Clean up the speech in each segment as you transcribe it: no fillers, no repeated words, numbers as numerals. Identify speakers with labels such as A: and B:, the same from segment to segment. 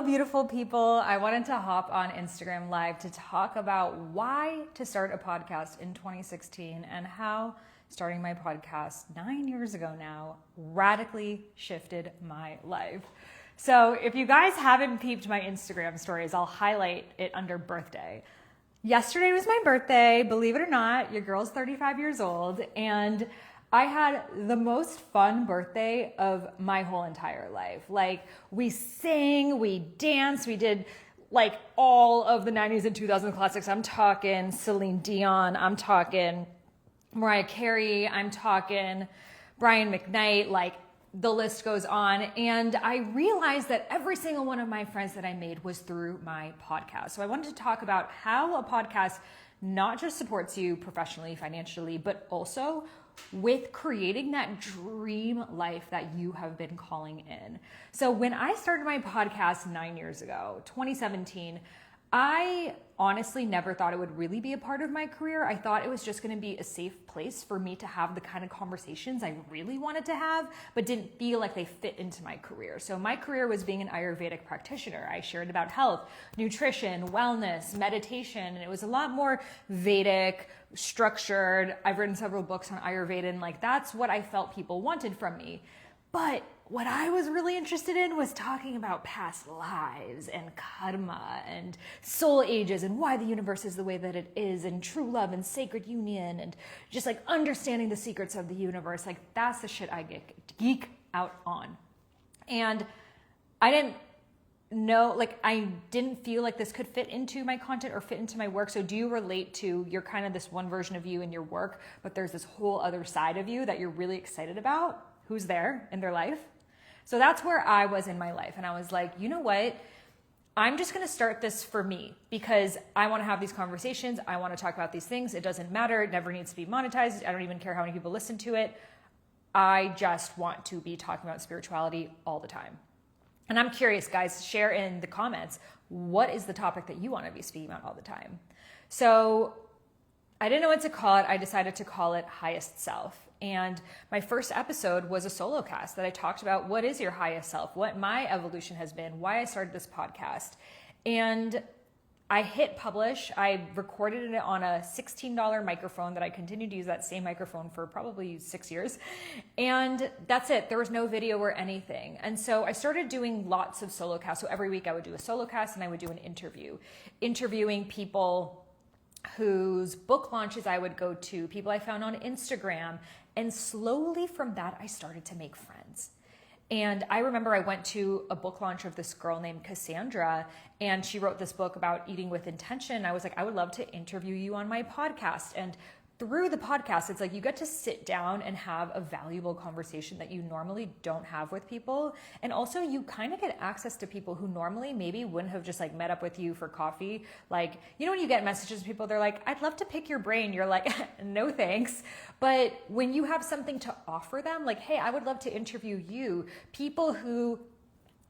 A: beautiful people. I wanted to hop on Instagram Live to talk about why to start a podcast in 2016 and how starting my podcast 9 years ago now radically shifted my life. So if you guys haven't peeped my Instagram stories, I'll highlight it under birthday. Yesterday was my birthday, believe it or not. Your girl's 35 years old, and I had the most fun birthday of my whole entire life. Like, we sang, we danced, we did like all of the 90s and 2000s classics. I'm talking Celine Dion, I'm talking Mariah Carey, I'm talking Brian McKnight, like the list goes on. And I realized that every single one of my friends that I made was through my podcast. So I wanted to talk about how a podcast not just supports you professionally, financially, but also with creating that dream life that you have been calling in. So when I started my podcast 9 years ago, 2017, I honestly never thought it would really be a part of my career. I thought it was just going to be a safe place for me to have the kind of conversations I really wanted to have, but didn't feel like they fit into my career. So my career was being an Ayurvedic practitioner. I shared about health, nutrition, wellness, meditation, and it was a lot more Vedic, structured. I've written several books on Ayurveda, and like that's what I felt people wanted from me. But what I was really interested in was talking about past lives and karma and soul ages and why the universe is the way that it is and true love and sacred union and just like understanding the secrets of the universe. Like that's the shit I geek out on. And I didn't know, like I didn't feel like this could fit into my content or fit into my work. So do you relate to, you're kind of this one version of you in your work, but there's this whole other side of you that you're really excited about? Who's there in their life? So that's where I was in my life. And I was like, you know what? I'm just going to start this for me because I want to have these conversations. I want to talk about these things. It doesn't matter. It never needs to be monetized. I don't even care how many people listen to it. I just want to be talking about spirituality all the time. And I'm curious, guys, share in the comments, what is the topic that you want to be speaking about all the time? So I didn't know what to call it. I decided to call it Highest Self. And my first episode was a solo cast that I talked about what is your highest self, what my evolution has been, why I started this podcast. And I hit publish. I recorded it on a $16 microphone that I continued to use that same microphone for probably 6 years. And that's it. There was no video or anything. And so I started doing lots of solo casts. So every week I would do a solo cast and I would do an interview, interviewing people whose book launches I would go to, people I found on Instagram. And slowly from that, I started to make friends. And I remember I went to a book launch of this girl named Cassandra, and she wrote this book about eating with intention. I was like, I would love to interview you on my podcast. And through the podcast, it's like you get to sit down and have a valuable conversation that you normally don't have with people. And also you kind of get access to people who normally maybe wouldn't have just like met up with you for coffee. Like, you know, when you get messages from people, they're like, I'd love to pick your brain. You're like, no thanks. But when you have something to offer them, like, hey, I would love to interview you, people who,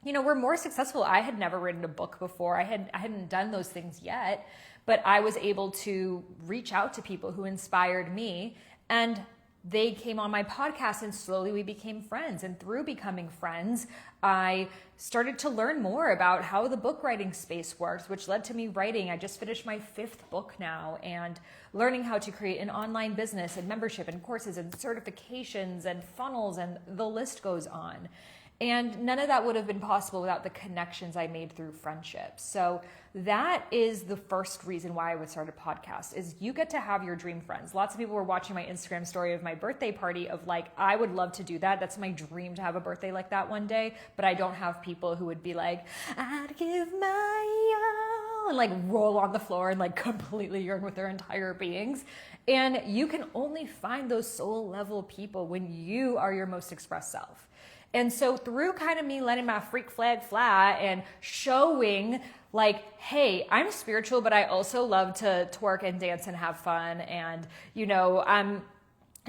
A: you know, were more successful. I had never written a book before. I hadn't done those things yet. But I was able to reach out to people who inspired me, and they came on my podcast, and slowly we became friends. And through becoming friends, I started to learn more about how the book writing space works, which led to me writing. I just finished my 5th book now, and learning how to create an online business and membership and courses and certifications and funnels, and the list goes on. And none of that would have been possible without the connections I made through friendships. So that is the first reason why I would start a podcast, is you get to have your dream friends. Lots of people were watching my Instagram story of my birthday party of like, I would love to do that. That's my dream, to have a birthday like that one day. But I don't have people who would be like, I'd give my all, and like roll on the floor and like completely yearn with their entire beings. And you can only find those soul level people when you are your most expressed self. And so through kind of me letting my freak flag fly and showing like, hey, I'm spiritual, but I also love to twerk and dance and have fun. And, you know, I'm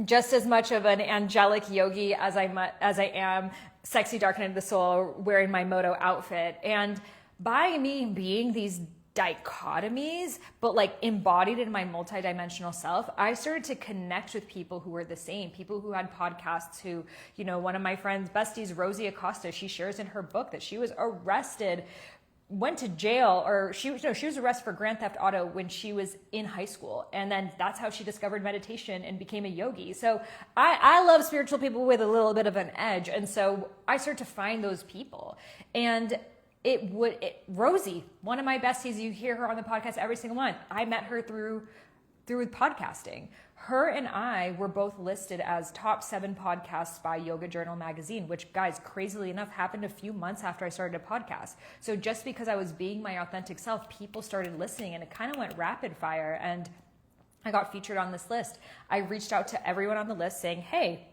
A: just as much of an angelic yogi as I am sexy, dark night of the soul, wearing my moto outfit. And by me being these dichotomies, but like embodied in my multidimensional self, I started to connect with people who were the same, people who had podcasts who, you know, one of my friends, besties, Rosie Acosta, she shares in her book that she was arrested went to jail, or she was arrested for grand theft auto when she was in high school. And then that's how she discovered meditation and became a yogi. So I love spiritual people with a little bit of an edge. And so I started to find those people. And Rosie, one of my besties, you hear her on the podcast every single month. I met her through podcasting. Her and I were both listed as top 7 podcasts by Yoga Journal magazine, which, guys, crazily enough, happened a few months after I started a podcast. So just because I was being my authentic self, people started listening, and it kind of went rapid fire, and I got featured on this list. I reached out to everyone on the list saying, hey,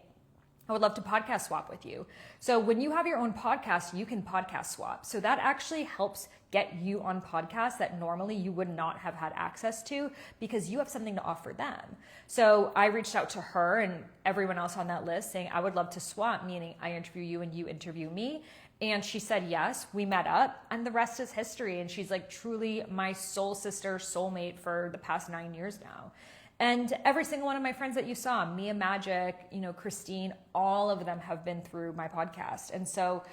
A: I would love to podcast swap with you. So when you have your own podcast, you can podcast swap. So that actually helps get you on podcasts that normally you would not have had access to, because you have something to offer them. So I reached out to her and everyone else on that list saying, I would love to swap, meaning I interview you and you interview me. And she said yes. We met up, and the rest is history. And she's like truly my soul sister, soulmate for the past 9 years now. And every single one of my friends that you saw, Mia Magic, Christine, all of them have been through my podcast. And so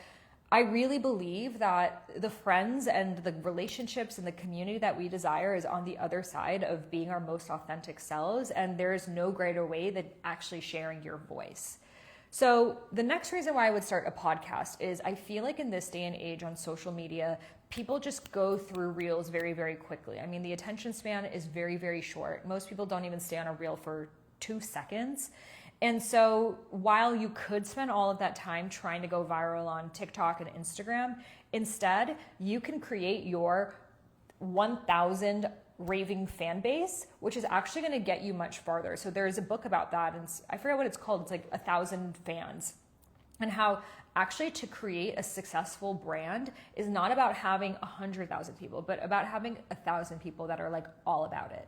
A: I really believe that the friends and the relationships and the community that we desire is on the other side of being our most authentic selves. And there is no greater way than actually sharing your voice. So the next reason why I would start a podcast is I feel like in this day and age on social media, people just go through reels very, very quickly. I mean, the attention span is very, very short. Most people don't even stay on a reel for 2 seconds. And so while you could spend all of that time trying to go viral on TikTok and Instagram, instead you can create your 1,000 raving fan base, which is actually going to get you much farther. So there's a book about that, and I forget what it's called. It's like 1,000 fans, and how actually to create a successful brand is not about having 100,000 people, but about having 1,000 people that are like all about it.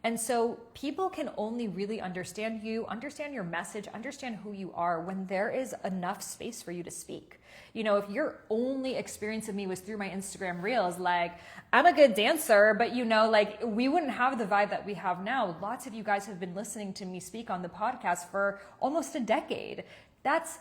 A: And so people can only really understand you, understand your message, understand who you are when there is enough space for you to speak. If your only experience of me was through my Instagram reels, like I'm a good dancer, but we wouldn't have the vibe that we have now. Lots of you guys have been listening to me speak on the podcast for almost a decade. That's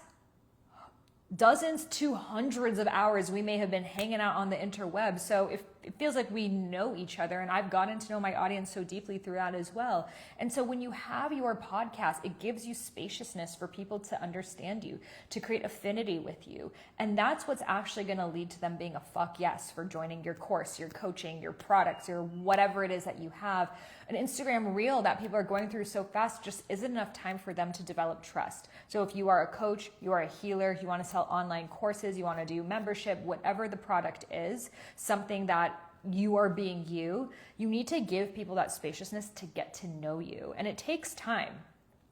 A: dozens to hundreds of hours we may have been hanging out on the interweb. So it feels like we know each other, and I've gotten to know my audience so deeply through that as well. And so when you have your podcast, it gives you spaciousness for people to understand you, to create affinity with you. And that's what's actually going to lead to them being a fuck yes for joining your course, your coaching, your products, your whatever it is that you have. An Instagram reel that people are going through so fast just isn't enough time for them to develop trust. So if you are a coach, you are a healer, you want to sell online courses, you want to do membership, whatever the product is, something that you are being you need to give people that spaciousness to get to know you. And it takes time.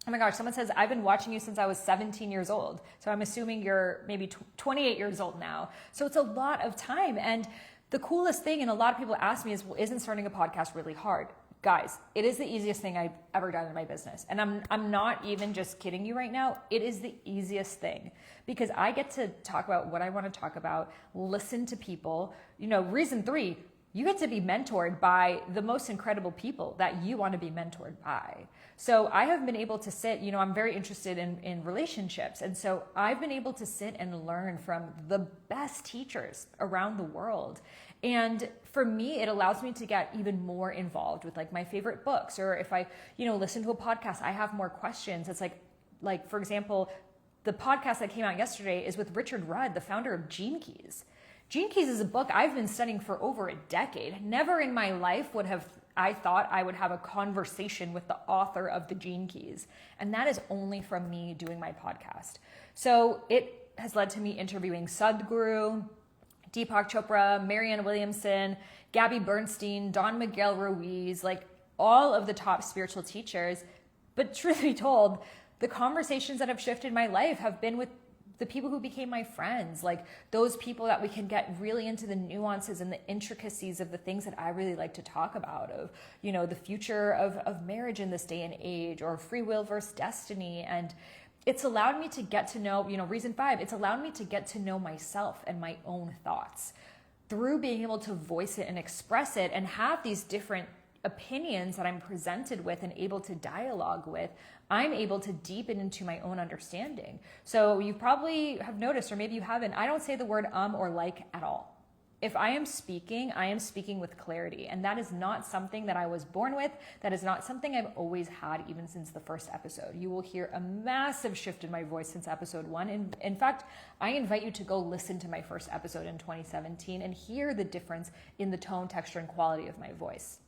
A: Oh my gosh, someone says, I've been watching you since I was 17 years old. So I'm assuming you're maybe 28 years old now. So it's a lot of time. And the coolest thing, and a lot of people ask me, is, well, isn't starting a podcast really hard? Guys, it is the easiest thing I've ever done in my business. And I'm not even just kidding you right now. It is the easiest thing, because I get to talk about what I want to talk about, listen to people. Reason 3, you get to be mentored by the most incredible people that you want to be mentored by. So I have been able to sit, I'm very interested in relationships. And so I've been able to sit and learn from the best teachers around the world. And for me, it allows me to get even more involved with like my favorite books, or if I, listen to a podcast, I have more questions. It's like, for example, the podcast that came out yesterday is with Richard Rudd, the founder of Gene Keys. Gene Keys is a book I've been studying for over a decade. Never in my life I thought I would have a conversation with the author of the Gene Keys. And that is only from me doing my podcast. So it has led to me interviewing Sadhguru, Deepak Chopra, Marianne Williamson, Gabby Bernstein, Don Miguel Ruiz, like all of the top spiritual teachers. But truth be told, the conversations that have shifted my life have been with the people who became my friends, like those people that we can get really into the nuances and the intricacies of the things that I really like to talk about, of, the future of marriage in this day and age, or free will versus destiny. And it's allowed me to get to know, reason 5, it's allowed me to get to know myself and my own thoughts through being able to voice it and express it and have these different opinions that I'm presented with and able to dialogue with. I'm able to deepen into my own understanding. So you probably have noticed, or maybe you haven't, I don't say the word or like at all. If I am speaking with clarity. And that is not something that I was born with. That is not something I've always had, even since the first episode. You will hear a massive shift in my voice since episode 1. And in fact, I invite you to go listen to my first episode in 2017 and hear the difference in the tone, texture, and quality of my voice.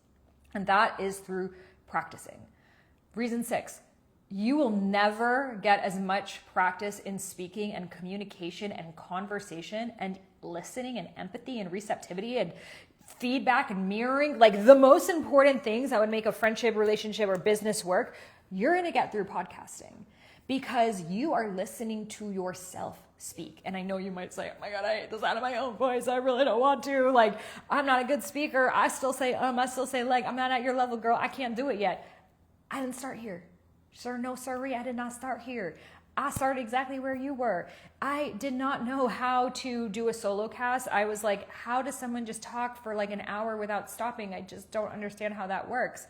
A: And that is through practicing. Reason 6. You will never get as much practice in speaking and communication and conversation and listening and empathy and receptivity and feedback and mirroring, like the most important things that would make a friendship, relationship, or business work, you're going to get through podcasting because you are listening to yourself speak. And I know you might say, oh my God, I hate the sound of my own voice. I really don't want to. Like, I'm not a good speaker. I still say, I still say, like, I'm not at your level, girl. I can't do it yet. I didn't start here. Sir, no, sorry, I did not start here. I started exactly where you were. I did not know how to do a solo cast. I was like, how does someone just talk for like an hour without stopping? I just don't understand how that works.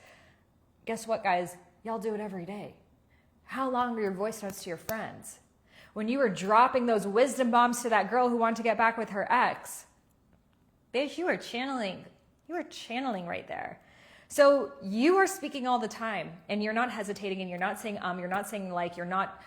A: Guess what, guys? Y'all do it every day. How long were your voice notes to your friends? When you were dropping those wisdom bombs to that girl who wanted to get back with her ex, bitch, you were channeling. You were channeling right there. So you are speaking all the time and you're not hesitating and you're not saying, you're not saying like, you're not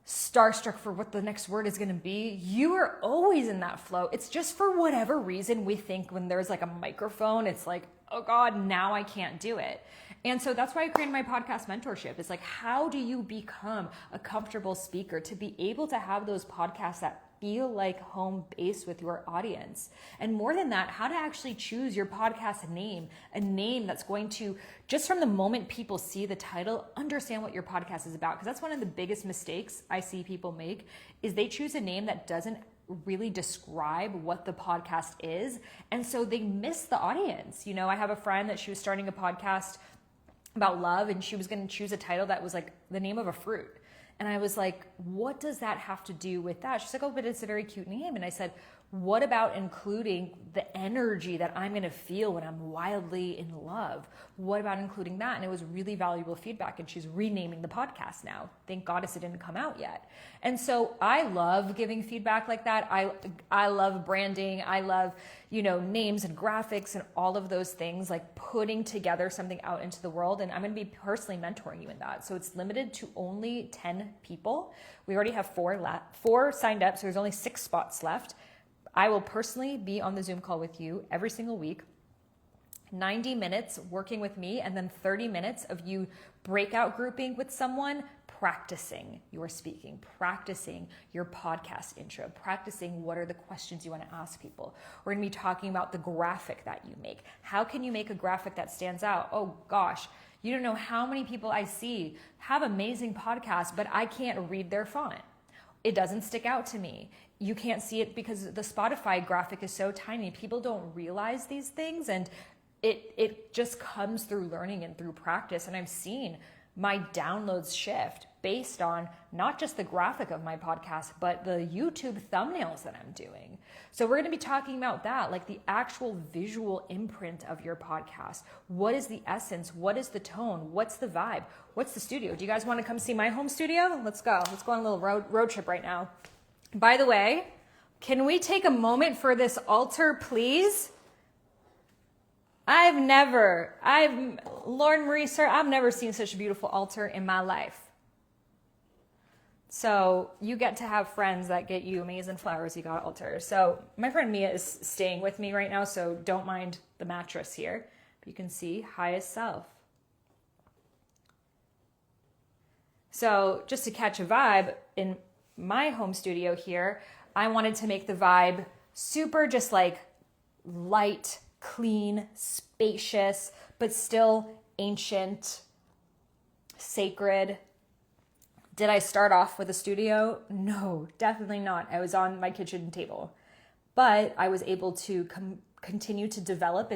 A: starstruck for what the next word is going to be. You are always in that flow. It's just for whatever reason we think when there's like a microphone, it's like, oh God, now I can't do it. And so that's why I created my podcast mentorship. It's like, how do you become a comfortable speaker to be able to have those podcasts that feel like home base with your audience? And more than that, how to actually choose your podcast name, a name that's going to, just from the moment people see the title, understand what your podcast is about. Because that's one of the biggest mistakes I see people make, is they choose a name that doesn't really describe what the podcast is. And so they miss the audience. You know, I have a friend that she was starting a podcast about love and she was going to choose a title that was like the name of a fruit. And I was like, what does that have to do with that? She's like, oh, but it's a very cute name. And I said, what about including the energy that I'm going to feel when I'm wildly in love? What about including that? And it was really valuable feedback. And she's renaming the podcast now. Thank goddess it didn't come out yet. And so I love giving feedback like that. I love branding. I love, names and graphics and all of those things, like putting together something out into the world. And I'm going to be personally mentoring you in that. So it's limited to only 10 people. We already have four signed up. So there's only 6 spots left. I will personally be on the Zoom call with you every single week, 90 minutes working with me, and then 30 minutes of you breakout grouping with someone, practicing your speaking, practicing your podcast intro, practicing what are the questions you want to ask people. We're going to be talking about the graphic that you make. How can you make a graphic that stands out? Oh gosh, you don't know how many people I see have amazing podcasts, but I can't read their font. It doesn't stick out to me. You can't see it because the Spotify graphic is so tiny. People don't realize these things, and it just comes through learning and through practice. And I've seen my downloads shift based on not just the graphic of my podcast, but the YouTube thumbnails that I'm doing. So we're going to be talking about that, like the actual visual imprint of your podcast. What is the essence? What is the tone? What's the vibe? What's the studio? Do you guys want to come see my home studio? Let's go. Let's go on a little road trip right now. By the way, can we take a moment for this altar, please? Lauren Marie, sir, I've never seen such a beautiful altar in my life. So you get to have friends that get you amazing flowers. You got altars. So my friend Mia is staying with me right now, so don't mind the mattress here. But you can see highest self. So just to catch a vibe, in my home studio here, I wanted to make the vibe super just like light, clean, spacious, but still ancient, sacred. Did I start off with a studio? No, definitely not. I was on my kitchen table, but I was able to continue to develop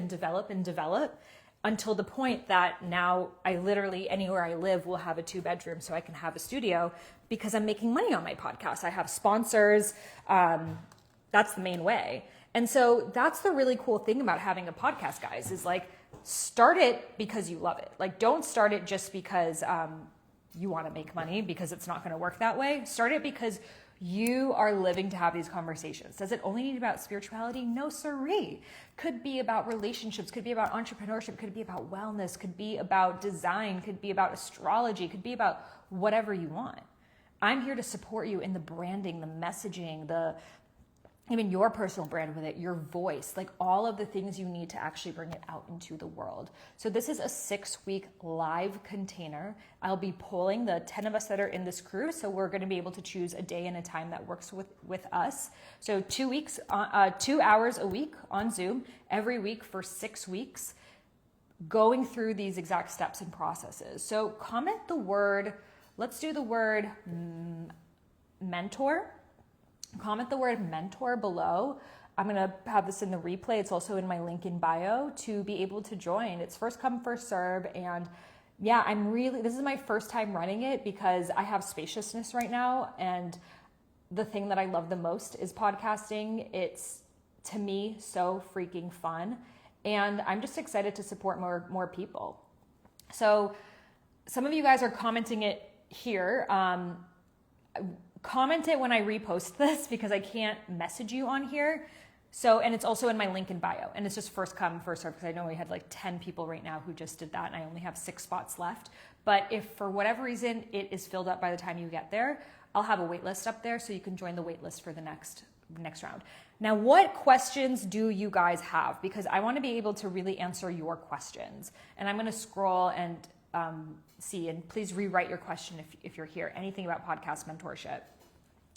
A: until the point that now I literally, anywhere I live, will have a 2-bedroom so I can have a studio because I'm making money on my podcast. I have sponsors. That's the main way. And so that's the really cool thing about having a podcast, guys, is like, start it because you love it. Like, don't start it just because you want to make money, because it's not going to work that way. Start it because You are living to have these conversations. Does it only need to be about spirituality? No, siree. Could be about relationships, could be about entrepreneurship, could be about wellness, could be about design, could be about astrology, could be about whatever you want. I'm here to support you in the branding, the messaging, even your personal brand with it, your voice, like all of the things you need to actually bring it out into the world. So this is a 6-week live container. I'll be polling the 10 of us that are in this crew. So we're going to be able to choose a day and a time that works with us. So 2 weeks, 2 hours a week on Zoom, every week for 6 weeks, going through these exact steps and processes. So comment the word, let's do the word mentor. Comment the word mentor below. I'm going to have this in the replay. It's also in my link in bio to be able to join. It's first come, first serve. And yeah, this is my first time running it because I have spaciousness right now. And the thing that I love the most is podcasting. It's, to me, so freaking fun. And I'm just excited to support more people. So some of you guys are commenting it here. Comment it when I repost this because I can't message you on here. So, and it's also in my link in bio, and it's just first come, first serve, because I know we had like 10 people right now who just did that, and I only have 6 spots left. But if for whatever reason it is filled up by the time you get there, I'll have a wait list up there so you can join the wait list for the next round. Now, what questions do you guys have? Because I want to be able to really answer your questions, and I'm going to scroll and see, and please rewrite your question if you're here, anything about podcast mentorship.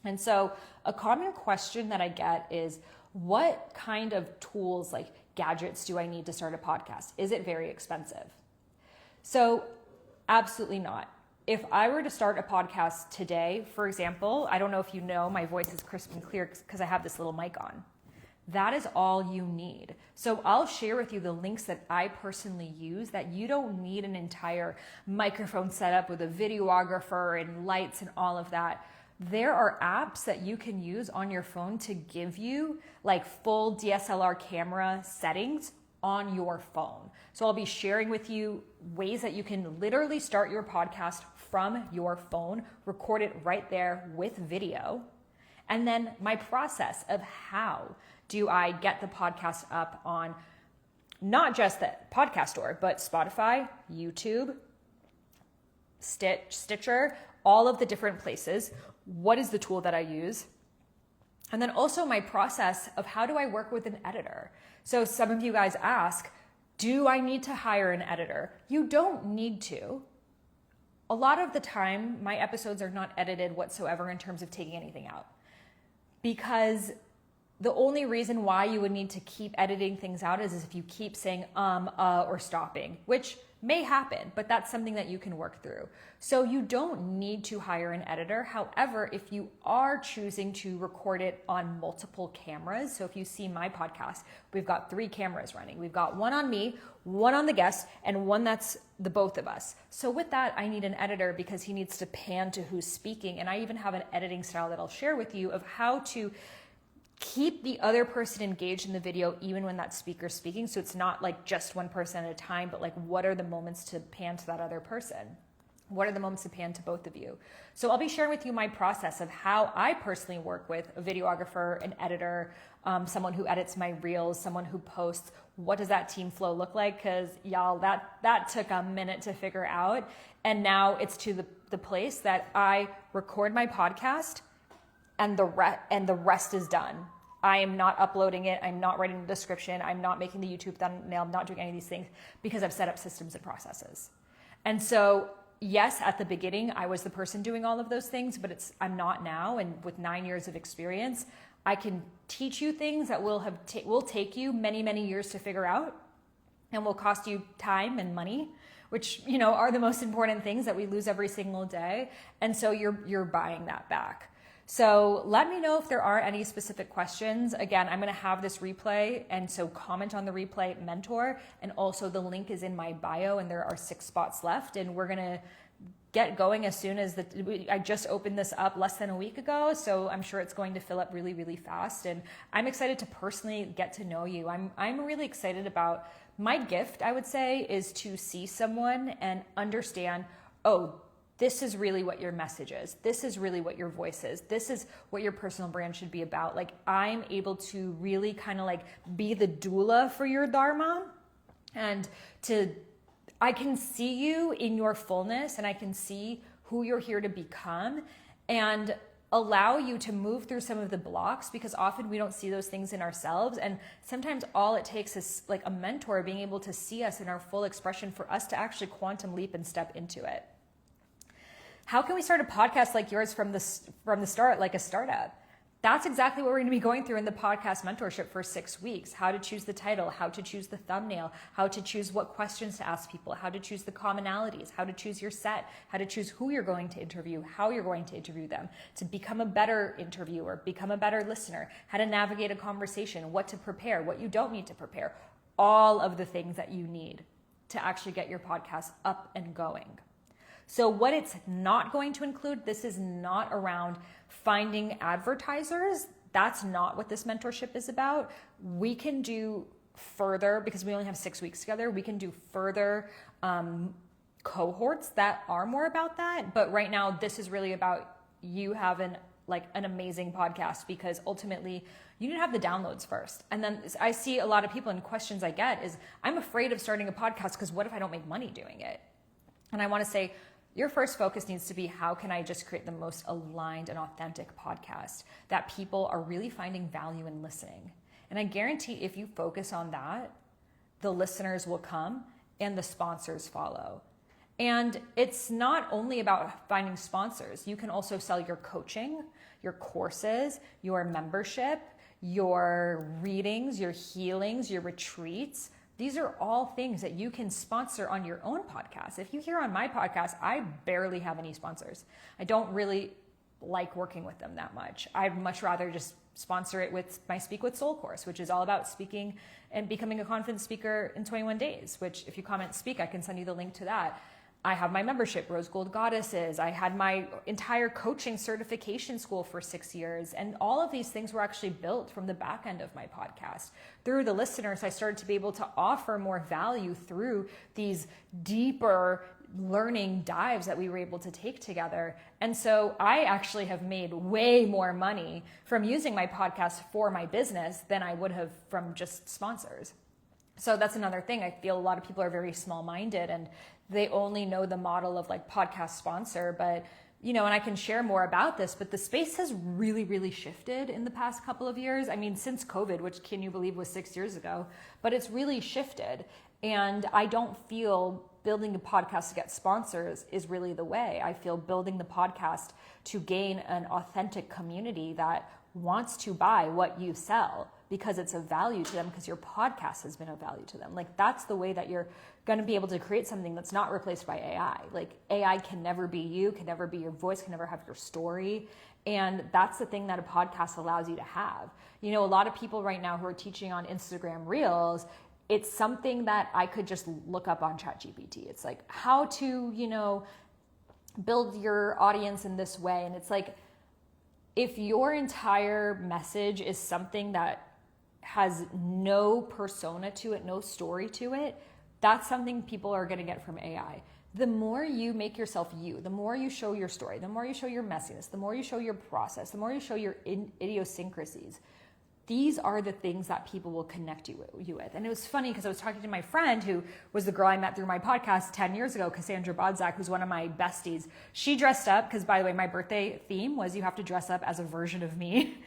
A: And so a common question that I get is, what kind of tools, like gadgets, do I need to start a podcast? Is it very expensive? So absolutely not. If I were to start a podcast today, for example, I don't know if you know, my voice is crisp and clear because I have this little mic on. That is all you need. So I'll share with you the links that I personally use that you don't need an entire microphone setup with a videographer and lights and all of that. There are apps that you can use on your phone to give you like full DSLR camera settings on your phone. So I'll be sharing with you ways that you can literally start your podcast from your phone, record it right there with video. And then my process of how do I get the podcast up on not just the podcast store, but Spotify, YouTube, Stitcher, all of the different places. What is the tool that I use? And then also my process of how do I work with an editor? So some of you guys ask, do I need to hire an editor? You don't need to. A lot of the time, my episodes are not edited whatsoever in terms of taking anything out. Because the only reason why you would need to keep editing things out is if you keep saying or stopping, which may happen, but that's something that you can work through. So you don't need to hire an editor. However, if you are choosing to record it on multiple cameras, so if you see my podcast, we've got 3 cameras running. We've got one on me, one on the guest, and one that's the both of us. So with that, I need an editor because he needs to pan to who's speaking. And I even have an editing style that I'll share with you of how to keep the other person engaged in the video even when that speaker's speaking. So it's not like just one person at a time, but like what are the moments to pan to that other person? What are the moments to pan to both of you? So I'll be sharing with you my process of how I personally work with a videographer, an editor, someone who edits my reels, someone who posts. What does that team flow look like? Because y'all, that took a minute to figure out. And now it's to the place that I record my podcast and the rest is done. I am not uploading it. I'm not writing the description. I'm not making the YouTube thumbnail. I'm not doing any of these things because I've set up systems and processes. And so, yes, at the beginning, I was the person doing all of those things, but I'm not now. And with 9 years of experience, I can teach you things that will take you many, many years to figure out and will cost you time and money, which, are the most important things that we lose every single day. And so you're buying that back. So let me know if there are any specific questions. Again, I'm going to have this replay, and so comment on the replay, mentor, and also the link is in my bio, and there are 6 spots left, and we're going to get going as soon as I just opened this up less than a week ago, so I'm sure it's going to fill up really, really fast, and I'm excited to personally get to know you. I'm really excited about my gift, I would say, is to see someone and understand, oh, this is really what your message is. This is really what your voice is. This is what your personal brand should be about. Like, I'm able to really kind of like be the doula for your dharma, and I can see you in your fullness, and I can see who you're here to become, and allow you to move through some of the blocks, because often we don't see those things in ourselves. And sometimes all it takes is like a mentor being able to see us in our full expression for us to actually quantum leap and step into it. How can we start a podcast like yours from the start, like a startup? That's exactly what we're going to be going through in the podcast mentorship for 6 weeks. How to choose the title, how to choose the thumbnail, how to choose what questions to ask people, how to choose the commonalities, how to choose your set, how to choose who you're going to interview, how you're going to interview them, to become a better interviewer, become a better listener, how to navigate a conversation, what to prepare, what you don't need to prepare, all of the things that you need to actually get your podcast up and going. So what it's not going to include, this is not around finding advertisers. That's not what this mentorship is about. We can do further, because we only have 6 weeks together, we can do further cohorts that are more about that. But right now, this is really about you having like an amazing podcast, because ultimately you need to have the downloads first. And then I see a lot of people, and questions I get is, I'm afraid of starting a podcast because what if I don't make money doing it? And I want to say, your first focus needs to be, how can I just create the most aligned and authentic podcast that people are really finding value in listening? And I guarantee if you focus on that, the listeners will come and the sponsors follow. And it's not only about finding sponsors. You can also sell your coaching, your courses, your membership, your readings, your healings, your retreats. These are all things that you can sponsor on your own podcast. If you hear on my podcast, I barely have any sponsors. I don't really like working with them that much. I'd much rather just sponsor it with my Speak with Soul course, which is all about speaking and becoming a confident speaker in 21 days, which if you comment speak, I can send you the link to that. I have my membership, Rose Gold Goddesses. I had my entire coaching certification school for 6 years. And all of these things were actually built from the back end of my podcast. Through the listeners, I started to be able to offer more value through these deeper learning dives that we were able to take together. And so I actually have made way more money from using my podcast for my business than I would have from just sponsors. So that's another thing. I feel a lot of people are very small-minded and they only know the model of like podcast sponsor, but and I can share more about this, but the space has really, really shifted in the past couple of years. I mean, since COVID, which can you believe was 6 years ago, but it's really shifted. And I don't feel building a podcast to get sponsors is really the way. I feel building the podcast to gain an authentic community that wants to buy what you sell because it's of value to them, because your podcast has been of value to them. Like, that's the way that you're going to be able to create something that's not replaced by AI. Like, AI can never be you, can never be your voice, can never have your story. And that's the thing that a podcast allows you to have. A lot of people right now who are teaching on Instagram Reels, it's something that I could just look up on ChatGPT. It's like how to, build your audience in this way. And it's like, if your entire message is something that has no persona to it, no story to it, that's something people are going to get from AI. The more you make yourself you, the more you show your story, the more you show your messiness, the more you show your process, the more you show your idiosyncrasies, these are the things that people will connect you with. And it was funny because I was talking to my friend who was the girl I met through my podcast 10 years ago, Cassandra Bodzak, who's one of my besties. She dressed up, because by the way, my birthday theme was you have to dress up as a version of me.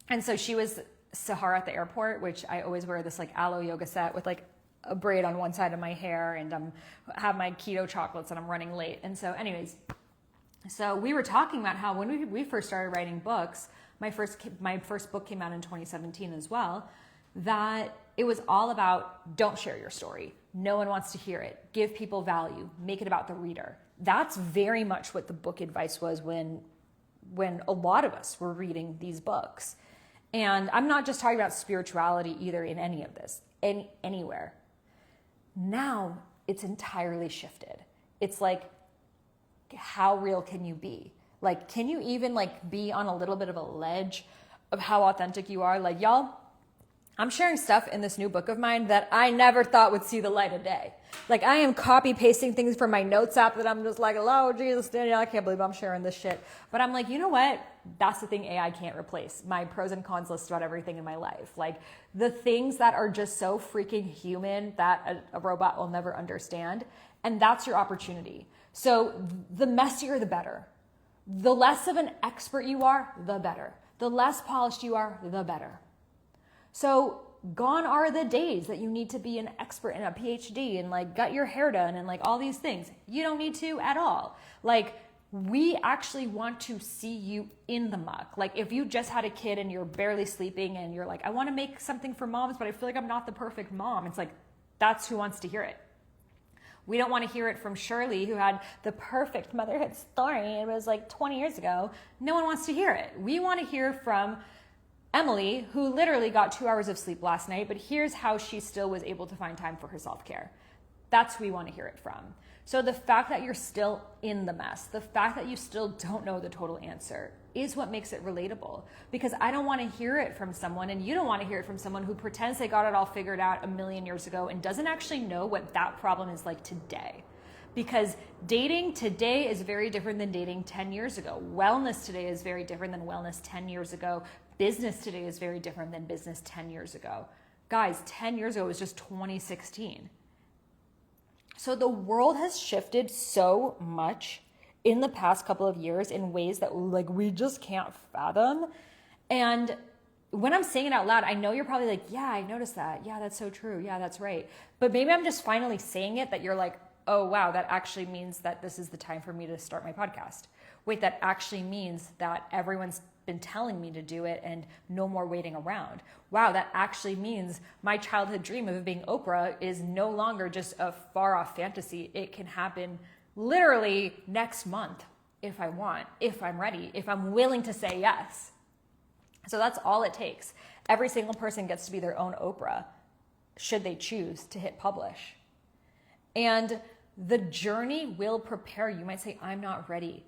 A: And so she was Sahara at the airport, which I always wear this like aloe yoga set with like a braid on one side of my hair, and have my keto chocolates, and I'm running late. And so anyways, so we were talking about how when we first started writing books, my first book came out in 2017 as well, that it was all about don't share your story. No one wants to hear it. Give people value. Make it about the reader. That's very much what the book advice was when a lot of us were reading these books. And I'm not just talking about spirituality either in any of this, anywhere. Now it's entirely shifted. It's like, how real can you be? Like, can you even like be on a little bit of a ledge of how authentic you are? Like, y'all, I'm sharing stuff in this new book of mine that I never thought would see the light of day. Like, I am copy pasting things from my notes app that I'm just like, oh, Jesus, Danielle, I can't believe I'm sharing this shit. But I'm like, you know what? That's the thing AI can't replace. My pros and cons list about everything in my life. Like, the things that are just so freaking human that a robot will never understand. And that's your opportunity. So the messier, the better. The less of an expert you are, the better. The less polished you are, the better. So gone are the days that you need to be an expert and a PhD and like got your hair done and like all these things. You don't need to at all. Like, we actually want to see you in the muck. Like, if you just had a kid and you're barely sleeping and you're like, I want to make something for moms, but I feel like I'm not the perfect mom. It's like, that's who wants to hear it. We don't want to hear it from Shirley, who had the perfect motherhood story. It was like 20 years ago. No one wants to hear it. We want to hear from Emily, who literally got 2 hours of sleep last night, but here's how she still was able to find time for her self-care. That's who we want to hear it from. So the fact that you're still in the mess, the fact that you still don't know the total answer is what makes it relatable. Because I don't want to hear it from someone, and you don't want to hear it from someone who pretends they got it all figured out a million years ago and doesn't actually know what that problem is like today. Because dating today is very different than dating 10 years ago. Wellness today is very different than wellness 10 years ago. Business today is very different than business 10 years ago. Guys, 10 years ago was just 2016. So the world has shifted so much in the past couple of years in ways that like we just can't fathom. And when I'm saying it out loud, I know you're probably like, yeah, I noticed that. Yeah, that's so true. Yeah, that's right. But maybe I'm just finally saying it that you're like, oh, wow, that actually means that this is the time for me to start my podcast. Wait, that actually means that everyone's been telling me to do it and no more waiting around. Wow, that actually means my childhood dream of being Oprah is no longer just a far off fantasy. It can happen literally next month if I want, if I'm ready, if I'm willing to say yes. So that's all it takes. Every single person gets to be their own Oprah, should they choose to hit publish. And the journey will prepare you. You might say, I'm not ready.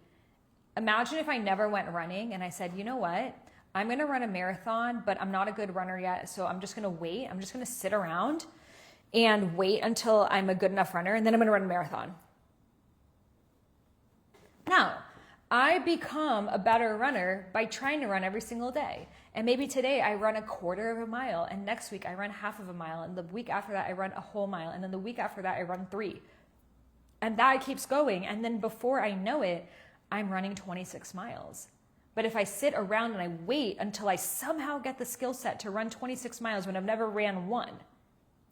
A: Imagine if I never went running and I said, you know what? I'm going to run a marathon, but I'm not a good runner yet. So I'm just going to wait. I'm just going to sit around and wait until I'm a good enough runner. And then I'm going to run a marathon. Now, I become a better runner by trying to run every single day. And maybe today I run a quarter of a mile, and next week I run half of a mile, and the week after that I run a whole mile, and then the week after that I run 3. And that keeps going. And then before I know it, I'm running 26 miles. But if I sit around and I wait until I somehow get the skill set to run 26 miles when I've never ran one,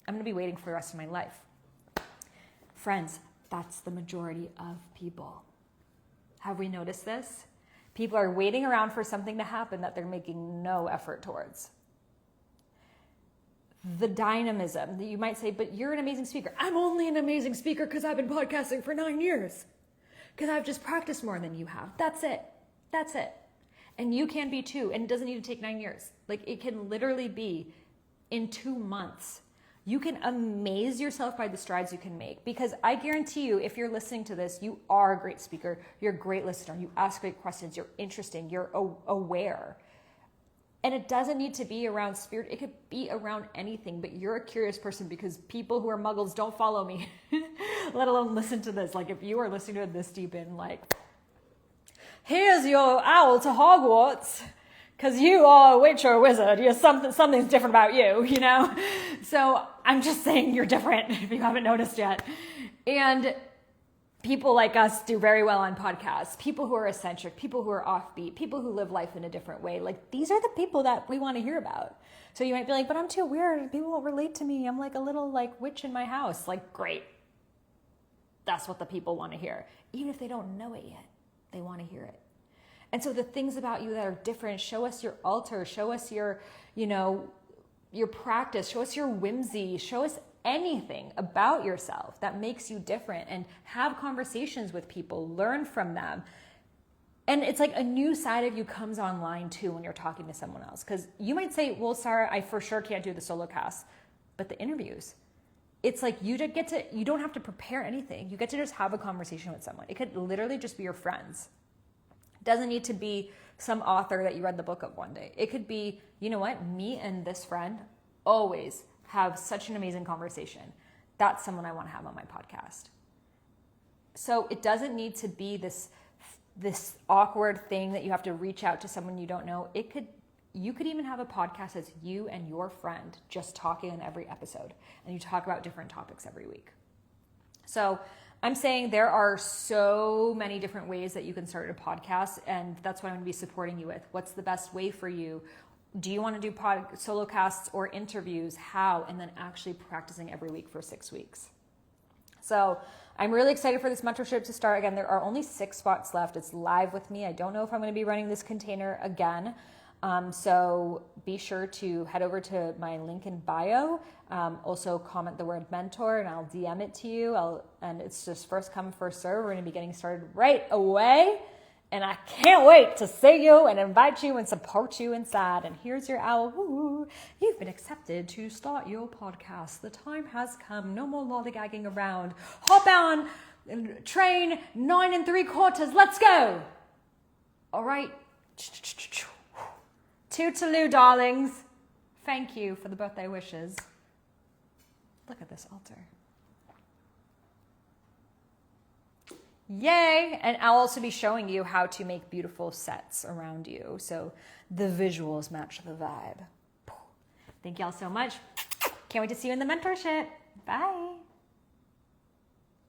A: I'm going to be waiting for the rest of my life. Friends, that's the majority of people. Have we noticed this? People are waiting around for something to happen that they're making no effort towards. The dynamism that you might say, but you're an amazing speaker. I'm only an amazing speaker because I've been podcasting for 9 years. Because I've just practiced more than you have. That's it. That's it. And you can be too. And it doesn't need to take 9 years. Like, it can literally be in 2 months. You can amaze yourself by the strides you can make. Because I guarantee you, if you're listening to this, you are a great speaker. You're a great listener. You ask great questions. You're interesting. You're aware. And it doesn't need to be around spirit. It could be around anything, but you're a curious person because people who are muggles don't follow me, let alone listen to this. Like, if you are listening to it this deep in, like, here's your owl to Hogwarts because you are a witch or a wizard. You're something's different about you, you know? So I'm just saying you're different if you haven't noticed yet. And people like us do very well on podcasts. People who are eccentric, people who are offbeat, people who live life in a different way. Like, these are the people that we want to hear about. So you might be like, but I'm too weird. People won't relate to me. I'm like a little like witch in my house. Like, great. That's what the people want to hear. Even if they don't know it yet, they want to hear it. And so the things about you that are different, show us your altar, show us your, your practice, show us your whimsy, show us anything about yourself that makes you different, and have conversations with people, learn from them. And it's like a new side of you comes online too when you're talking to someone else. Because you might say, well, Sarah, I for sure can't do the solo cast, but the interviews, it's like you don't have to prepare anything. You get to just have a conversation with someone. It could literally just be your friends. It doesn't need to be some author that you read the book of one day. It could be, you know what, me and this friend always have such an amazing conversation. That's someone I want to have on my podcast. So it doesn't need to be this awkward thing that you have to reach out to someone you don't know. You could even have a podcast as you and your friend just talking on every episode, and you talk about different topics every week. So I'm saying there are so many different ways that you can start a podcast, and that's what I'm going to be supporting you with. What's the best way for you? Do you want to do solo casts or interviews? How? And then actually practicing every week for 6 weeks. So I'm really excited for this mentorship to start. Again, there are only 6 spots left. It's live with me. I don't know if I'm going to be running this container again. So be sure to head over to my link in bio. Also comment the word mentor and I'll DM it to you. And it's just first come, first serve. We're going to be getting started right away. And I can't wait to see you and invite you and support you inside. And here's your owl. Woo. You've been accepted to start your podcast. The time has come. No more lollygagging around. Hop on train 9 3/4. Let's go. All right. Toodaloo, darlings. Thank you for the birthday wishes. Look at this altar. Yay! And I'll also be showing you how to make beautiful sets around you, so the visuals match the vibe. Thank y'all so much. Can't wait to see you in the mentorship. Bye.